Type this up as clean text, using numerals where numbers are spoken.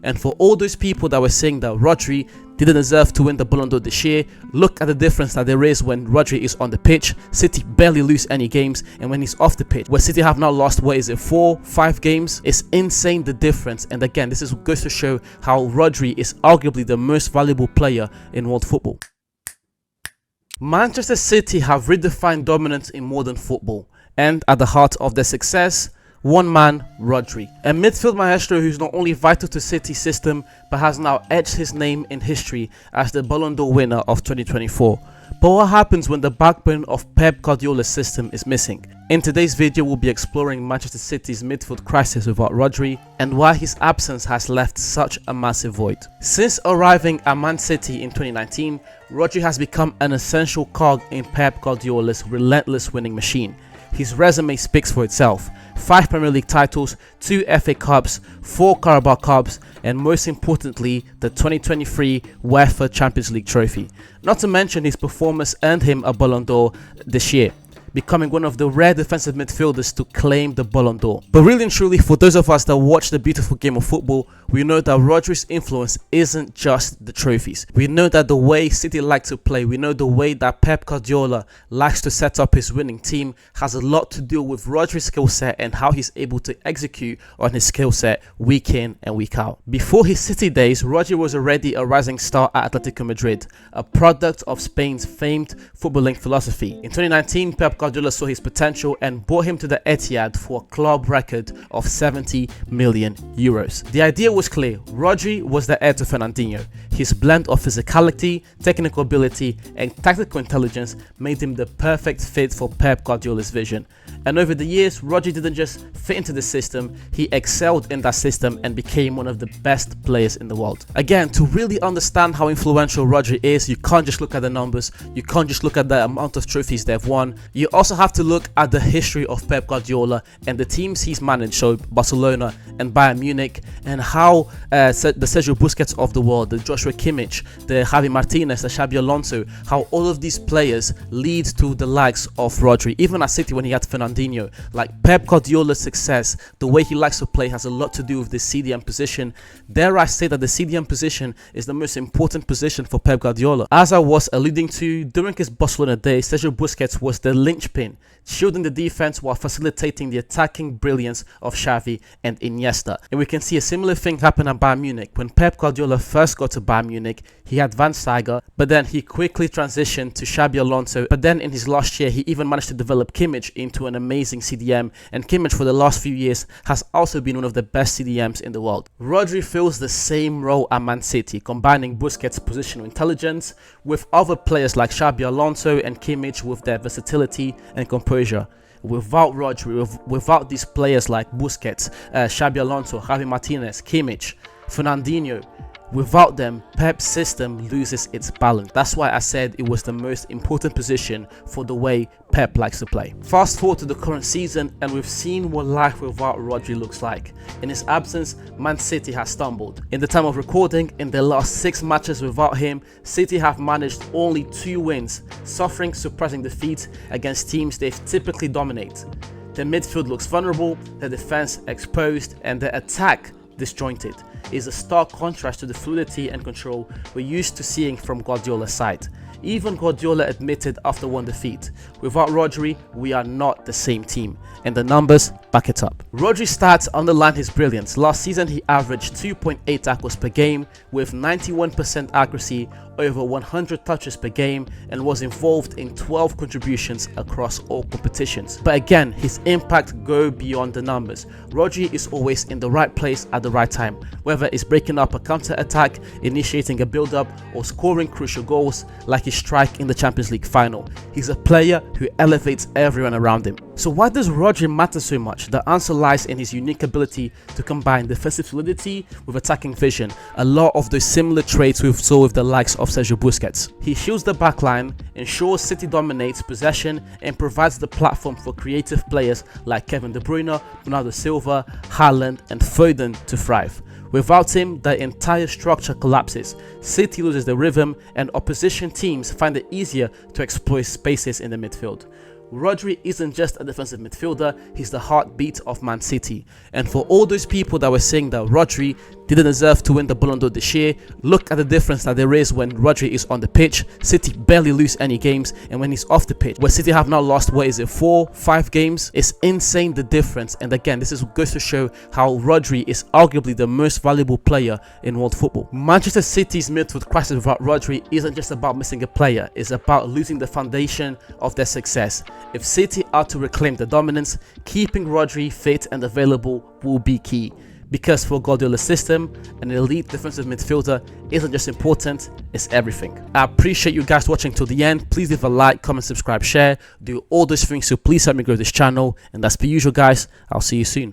And for all those people that were saying that Rodri didn't deserve to win the Ballon d'Or this year, look at the difference that there is when Rodri is on the pitch. City barely lose any games, and when he's off the pitch, where City have now lost, 4-5 games, it's insane the difference. And again, this goes to show how Rodri is arguably the most valuable player in world football. Manchester City have redefined dominance in modern football, and at the heart of their success, one man, Rodri, a midfield maestro who's not only vital to City's system but has now etched his name in history as the Ballon d'Or winner of 2024. But what happens when the backbone of Pep Guardiola's system is missing? In today's video, we'll be exploring Manchester City's midfield crisis without Rodri and why his absence has left such a massive void. Since arriving at Man City in 2019, Rodri has become an essential cog in Pep Guardiola's relentless winning machine. His resume speaks for itself: 5 Premier League titles, 2 FA Cups, 4 Carabao Cups, and most importantly, the 2023 UEFA Champions League trophy. Not to mention his performance earned him a Ballon d'Or this year, becoming one of the rare defensive midfielders to claim the Ballon d'Or. But really and truly, for those of us that watch the beautiful game of football, we know that Rodri's influence isn't just the trophies. We know that the way City like to play, we know the way that Pep Guardiola likes to set up his winning team has a lot to do with Rodri's skill set and how he's able to execute on his skill set week in and week out. Before his City days, Rodri was already a rising star at Atletico Madrid, a product of Spain's famed footballing philosophy. In 2019, Pep Guardiola saw his potential and brought him to the Etihad for a club record of 70 million euros. The idea was clear: Rodri was the heir to Fernandinho. His blend of physicality, technical ability, and tactical intelligence made him the perfect fit for Pep Guardiola's vision. And over the years, Rodri didn't just fit into the system, he excelled in that system and became one of the best players in the world. Again, to really understand how influential Rodri is, you can't just look at the numbers, you can't just look at the amount of trophies they've won, you also have to look at the history of Pep Guardiola and the teams he's managed, so Barcelona and Bayern Munich, and how the Sergio Busquets of the world, the Joshua Kimmich, the Javi Martinez, the Xabi Alonso, how all of these players lead to the likes of Rodri. Even at City when he had Fernandinho, like Pep Guardiola's success, the way he likes to play has a lot to do with the CDM position. Dare I say that the CDM position is the most important position for Pep Guardiola. As I was alluding to, during his Barcelona days, Sergio Busquets was the linchpin, shielding the defense while facilitating the attacking brilliance of Xavi and Iniesta. And we can see a similar thing happen at Bayern Munich. When Pep Guardiola first got to Bayern Munich, he had Van Steiger, but then he quickly transitioned to Xabi Alonso. But then in his last year, he even managed to develop Kimmich into an amazing CDM, and Kimmich for the last few years has also been one of the best CDMs in the world. Rodri fills the same role at Man City, combining Busquets' positional intelligence with other players like Xabi Alonso and Kimmich with their versatility and composure. Without Rodri, without these players like Busquets, Xabi Alonso, Javi Martinez, Kimmich, Fernandinho, without them, Pep's system loses its balance. That's why I said it was the most important position for the way Pep likes to play. Fast forward to the current season, and we've seen what life without Rodri looks like. In his absence, Man City has stumbled. In the time of recording, in their last 6 matches without him, City have managed only 2 wins, suffering surprising defeats against teams they've typically dominate. Their midfield looks vulnerable, their defense exposed, and their attack disjointed. Is a stark contrast to the fluidity and control we're used to seeing from Guardiola's side. Even Guardiola admitted after one defeat, without Rodri, we are not the same team, and the numbers back it up. Rodri's stats underline his brilliance. Last season, he averaged 2.8 tackles per game with 91% accuracy, over 100 touches per game, and was involved in 12 contributions across all competitions. But again, his impact goes beyond the numbers. Rodri is always in the right place at the right time, whether it's breaking up a counter-attack, initiating a build-up, or scoring crucial goals like his strike in the Champions League final. He's a player who elevates everyone around him. So why does Rodri matter so much? The answer lies in his unique ability to combine defensive solidity with attacking vision, a lot of those similar traits we saw with the likes of Sergio Busquets. He shields the backline, ensures City dominates possession, and provides the platform for creative players like Kevin De Bruyne, Bernardo Silva, Haaland, and Foden to thrive. Without him, the entire structure collapses, City loses the rhythm, and opposition teams find it easier to exploit spaces in the midfield. Rodri isn't just a defensive midfielder, he's the heartbeat of Man City. And for all those people that were saying that Rodri didn't deserve to win the Ballon d'Or this year. Look at the difference that there is when Rodri is on the pitch. City barely lose any games, and when he's off the pitch, where City have now lost, what is it, 4-5 games? It's insane the difference. And again, this is goes to show how Rodri is arguably the most valuable player in world football. Manchester City's midfield crisis without Rodri isn't just about missing a player, it's about losing the foundation of their success. If City are to reclaim the dominance, keeping Rodri fit and available will be key. Because for Guardiola's system, an elite defensive midfielder isn't just important, it's everything. I appreciate you guys watching till the end. Please leave a like, comment, subscribe, share. Do all those things, so please help me grow this channel. And that's per usual, guys. I'll see you soon.